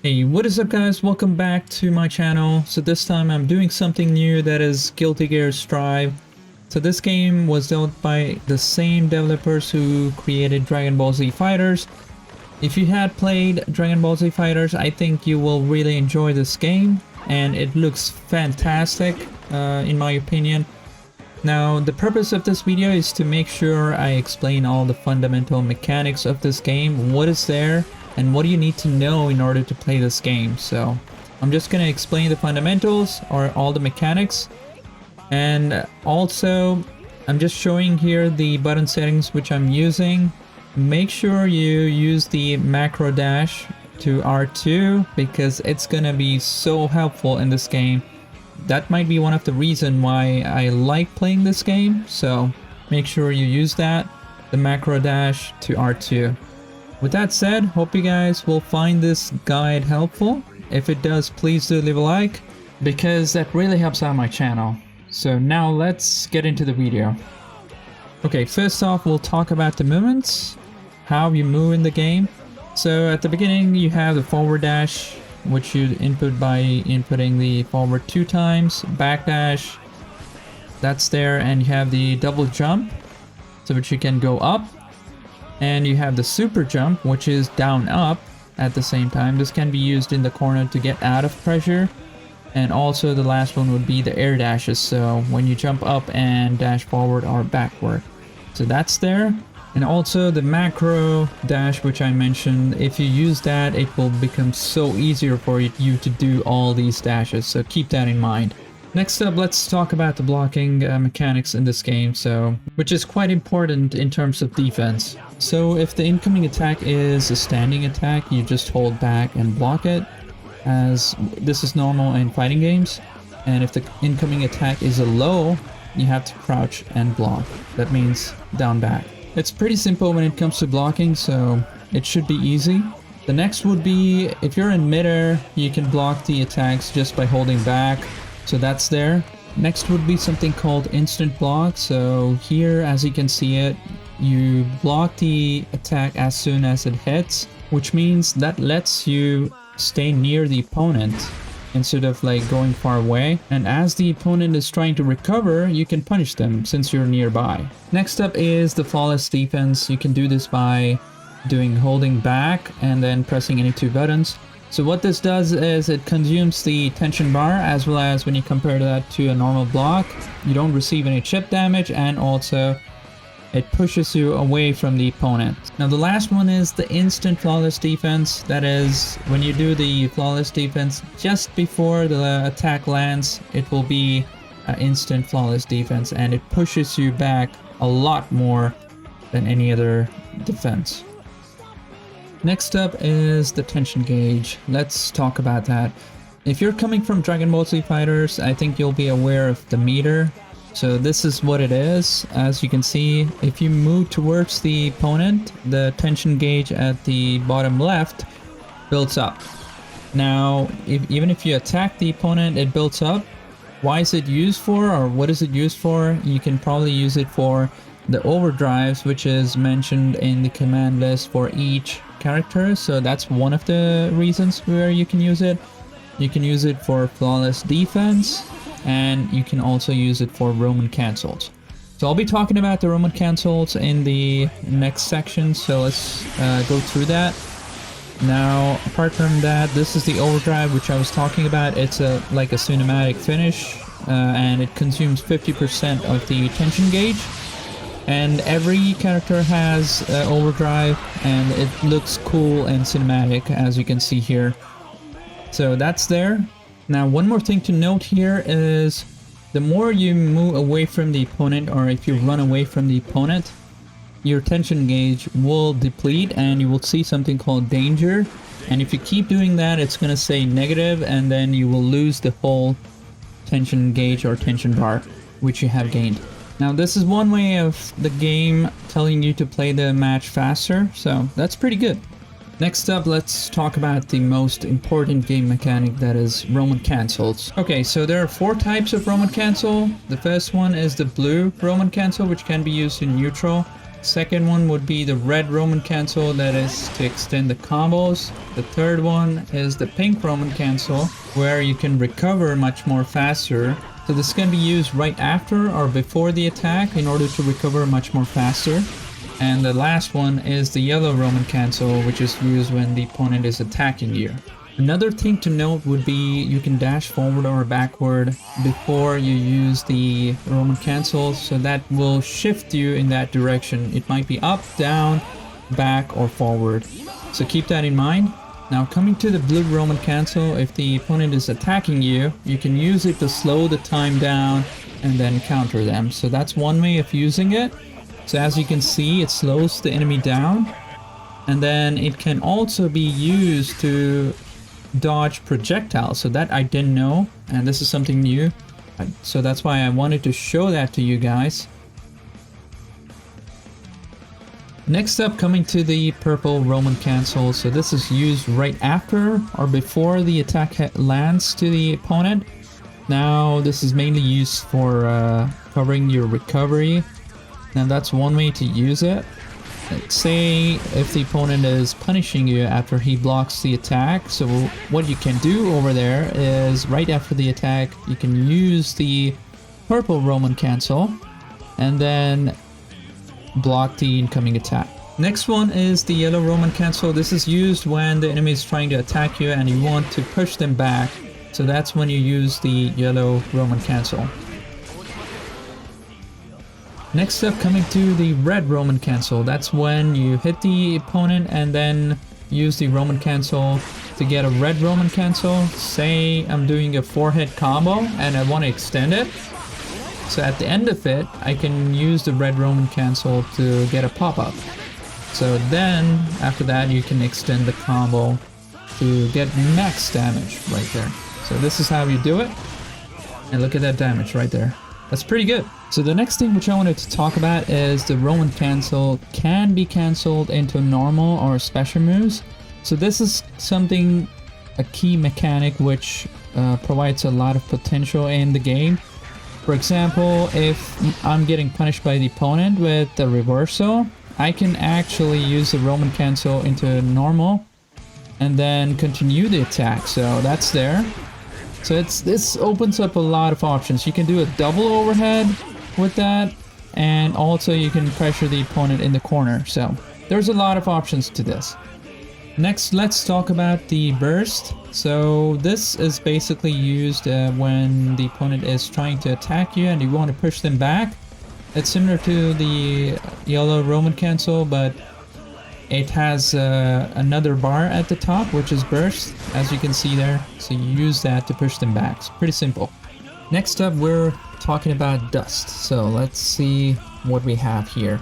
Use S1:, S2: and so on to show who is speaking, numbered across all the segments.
S1: Hey, what is up guys? Welcome back to my channel. So this time I'm doing something new, that is Guilty Gear Strive. So this game was developed by the same developers who created Dragonballz fighterz. If you had played Dragonballz fighterz, I think you will really enjoy this game, and it looks fantastic in my opinion. Now the purpose of this video is to make sure I explain all the fundamental mechanics of this game, what is there, and what do you need to know in order to play this game. So I'm just going to explain the fundamentals or all the mechanics, and also I'm just showing here the button settings which I'm using. Make sure you use the macro dash to R2 because it's going to be so helpful in this game. That might be one of the reasons why I like playing this game, so make sure you use that, the macro dash to R2. With that said, hope you guys will find this guide helpful. If it does, please do leave a like, because that really helps out my channel. So now let's get into the video. Okay, first off we'll talk about the movements, how you move in the game. So at the beginning you have the forward dash, which you input by inputting the forward 2 times, back dash, that's there, and you have the double jump, so which you can go up. And you have the super jump, which is down up at the same time. This can be used in the corner to get out of pressure. And also the last one would be the air dashes, so when you jump up and dash forward or backward. So that's there. And also the macro dash, which I mentioned, if you use that, it will become so easier for you to do all these dashes, so keep that in mind. Next up, let's talk about the blocking mechanics in this game, which is quite important in terms of defense. So if the incoming attack is a standing attack, you just hold back and block it, as this is normal in fighting games. And if the incoming attack is a low, you have to crouch and block. That means down back. It's pretty simple when it comes to blocking, so it should be easy. The next would be, if you're in midair, you can block the attacks just by holding back. So that's there. Next would be something called instant block. So here, as you can see it, you block the attack as soon as it hits, which means that lets you stay near the opponent instead of like going far away. And as the opponent is trying to recover, you can punish them since you're nearby. Next up is the flawless defense. You can do this by holding back and then pressing any 2 buttons. So what this does is it consumes the tension bar, as well as when you compare that to a normal block, you don't receive any chip damage, and also it pushes you away from the opponent. Now the last one is the instant flawless defense. That is, when you do the flawless defense just before the attack lands, it will be an instant flawless defense, and it pushes you back a lot more than any other defense. Next up is the tension gauge. Let's talk about that. If you're coming from Dragonballz fighterz, I think you'll be aware of the meter. So this is what it is. As you can see, if you move towards the opponent, the tension gauge at the bottom left builds up. Now, even if you attack the opponent, it builds up. Why is it used for, or what is it used for? You can probably use it for the overdrives, which is mentioned in the command list for each character. So that's one of the reasons where you can use it. You can use it for flawless defense, and you can also use it for Roman cancels. So I'll be talking about the Roman cancels in the next section, so let's go through that. Now, apart from that, this is the overdrive which I was talking about. It's like a cinematic finish, and it consumes 50% of the tension gauge. And every character has overdrive, and it looks cool and cinematic, as you can see here. So that's there. Now one more thing to note here is, the more you move away from the opponent, or if you run away from the opponent, your tension gauge will deplete, and you will see something called danger. And if you keep doing that, it's going to say negative, and then you will lose the whole tension gauge or tension bar which you have gained. Now this is one way of the game telling you to play the match faster, so that's pretty good. Next up, let's talk about the most important game mechanic, that is Roman cancels. Okay, so there are 4 types of Roman cancel. The first one is the blue Roman cancel, which can be used in neutral. Second one would be the red Roman cancel, that is to extend the combos. The third one is the pink Roman cancel, where you can recover much more faster. So this can be used right after or before the attack in order to recover much more faster. And the last one is the yellow Roman cancel, which is used when the opponent is attacking you. Another thing to note would be you can dash forward or backward before you use the Roman cancel, so that will shift you in that direction. It might be up, down, back, or forward. So keep that in mind. Now coming to the blue Roman cancel, if the opponent is attacking you, you can use it to slow the time down and then counter them. So that's one way of using it. So as you can see, it slows the enemy down. And then it can also be used to dodge projectiles, so that I didn't know, and this is something new, so that's why I wanted to show that to you guys. Next up, coming to the purple Roman cancel, so this is used right after or before the attack lands to the opponent. Now this is mainly used for covering your recovery, and that's one way to use it. Say if the opponent is punishing you after he blocks the attack, so what you can do over there is right after the attack you can use the purple Roman cancel and then block the incoming attack. Next one is the yellow Roman cancel. This is used when the enemy is trying to attack you and you want to push them back, so that's when you use the yellow Roman cancel. Next up, coming to the red Roman cancel, that's when you hit the opponent and then use the Roman cancel to get a red Roman cancel. Say I'm doing a 4-hit combo and I want to extend it. So at the end of it, I can use the red Roman cancel to get a pop-up. So then, after that, you can extend the combo to get max damage right there. So this is how you do it. And look at that damage right there. That's pretty good. So the next thing which I wanted to talk about is the Roman cancel can be cancelled into normal or special moves. So this is something, a key mechanic which provides a lot of potential in the game. For example, if I'm getting punished by the opponent with the reversal, I can actually use the Roman cancel into normal and then continue the attack. So that's there. So this opens up a lot of options. You can do a double overhead with that, and also you can pressure the opponent in the corner. So there's a lot of options to this. Next, let's talk about the burst. So this is basically used when the opponent is trying to attack you and you want to push them back. It's similar to the yellow Roman cancel, but it has another bar at the top, which is burst, as you can see there. So you use that to push them back. It's pretty simple. Next up, we're talking about dust. So let's see what we have here.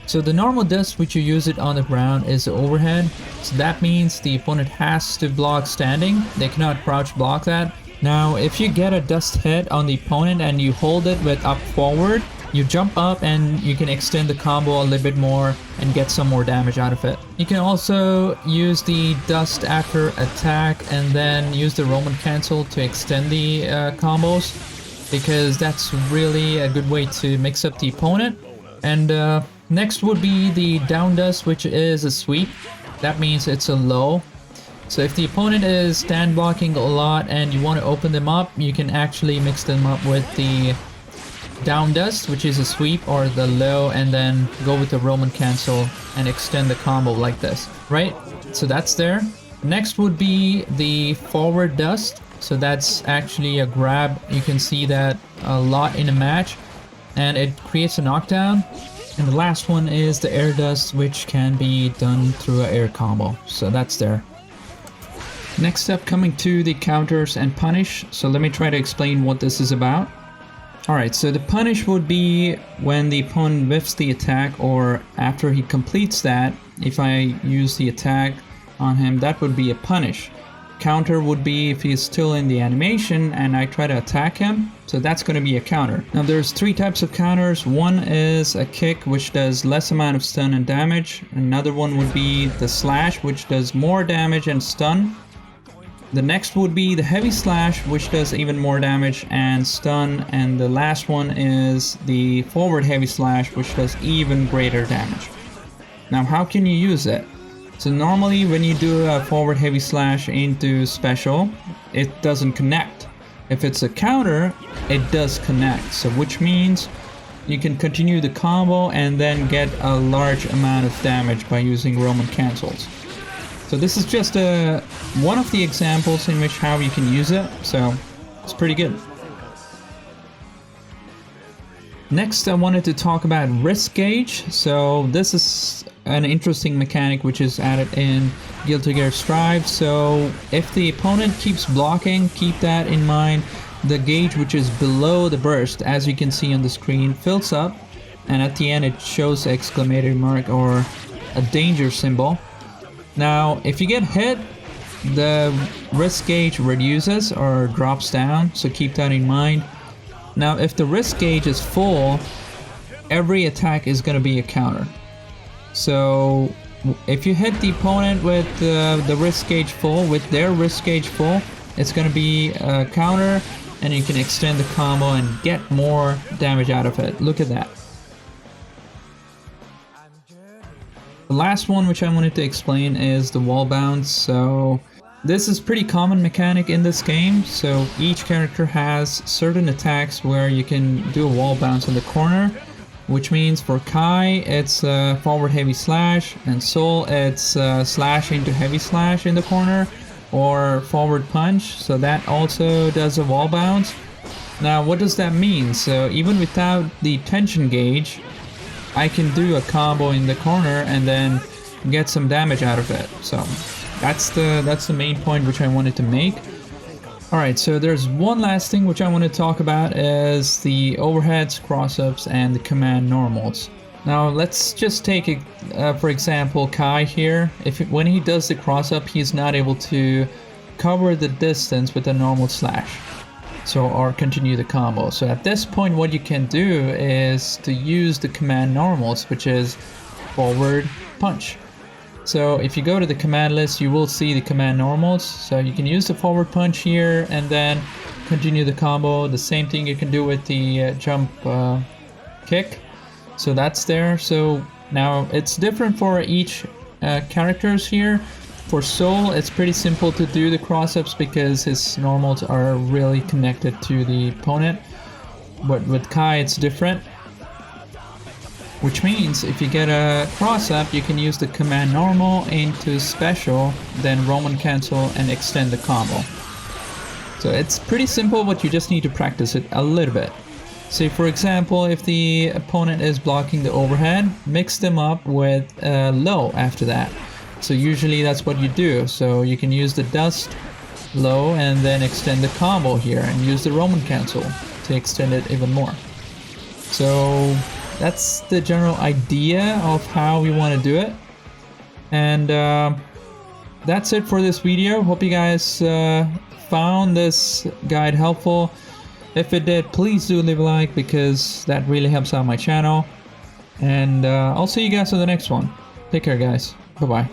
S1: So the normal dust, which you use it on the ground, is the overhead. So that means the opponent has to block standing. They cannot crouch block that. Now, if you get a dust hit on the opponent and you hold it with up forward, you jump up and you can extend the combo a little bit more and get some more damage out of it. You can also use the dust after attack and then use the Roman cancel to extend the combos, because that's really a good way to mix up the opponent. And next would be the down dust, which is a sweep. That means it's a low. So if the opponent is stand blocking a lot and you want to open them up, you can actually mix them up with the down dust, which is a sweep, or the low, and then go with the Roman cancel and extend the combo like this, right? So that's there. Next would be the forward dust. So that's actually a grab. You can see that a lot in a match and it creates a knockdown. And the last one is the air dust, which can be done through an air combo. So that's there. Next up, coming to the counters and punish. So let me try to explain what this is about. Alright, so the punish would be when the opponent whiffs the attack, or after he completes that. If I use the attack on him, that would be a punish. Counter would be if he's still in the animation and I try to attack him, so that's going to be a counter. Now there's three types of counters. One is a kick, which does less amount of stun and damage. Another one would be the slash, which does more damage and stun. The next would be the heavy slash, which does even more damage and stun, and the last one is the forward heavy slash, which does even greater damage. Now how can you use it? So normally when you do a forward heavy slash into special, it doesn't connect. If it's a counter, it does connect, so which means you can continue the combo and then get a large amount of damage by using Roman cancels. So this is just one of the examples in which how you can use it, so it's pretty good. Next I wanted to talk about Risc gauge. So this is an interesting mechanic which is added in Guilty Gear Strive. So if the opponent keeps blocking, keep that in mind. The gauge which is below the burst, as you can see on the screen, fills up, and at the end it shows the exclamation mark or a danger symbol. Now if you get hit, the Risc gauge reduces or drops down, so keep that in mind. Now if the Risc gauge is full, every attack is going to be a counter. So if you hit the opponent with the Risc gauge full, with their Risc gauge full, it's going to be a counter, and you can extend the combo and get more damage out of it. Look at that. The last one which I wanted to explain is the wall bounce. So this is pretty common mechanic in this game. So each character has certain attacks where you can do a wall bounce in the corner, which means for Kai it's forward heavy slash, and Soul it's slash into heavy slash in the corner, or forward punch, so that also does a wall bounce. Now what does that mean? So even without the tension gauge, I can do a combo in the corner and then get some damage out of it. So that's the main point which I wanted to make. Alright, so there's one last thing which I want to talk about, is the overheads, cross-ups, and the command normals. Now let's just take for example Kai here. When he does the cross-up, he's not able to cover the distance with a normal slash, or continue the combo. So at this point what you can do is to use the command normals, which is forward punch. So if you go to the command list, you will see the command normals. So you can use the forward punch here and then continue the combo. The same thing you can do with the jump kick. So that's there. So now it's different for each characters here. For Soul, it's pretty simple to do the cross-ups because his normals are really connected to the opponent. But with Kai, it's different. Which means if you get a cross-up, you can use the command normal into special, then Roman cancel and extend the combo. So it's pretty simple, but you just need to practice it a little bit. Say for example, if the opponent is blocking the overhead, mix them up with low after that. So usually that's what you do. So you can use the dust low and then extend the combo here, and use the Roman cancel to extend it even more. So that's the general idea of how we want to do it. And that's it for this video. Hope you guys found this guide helpful. If it did, please do leave a like, because that really helps out my channel. And I'll see you guys on the next one. Take care, guys. Bye-bye.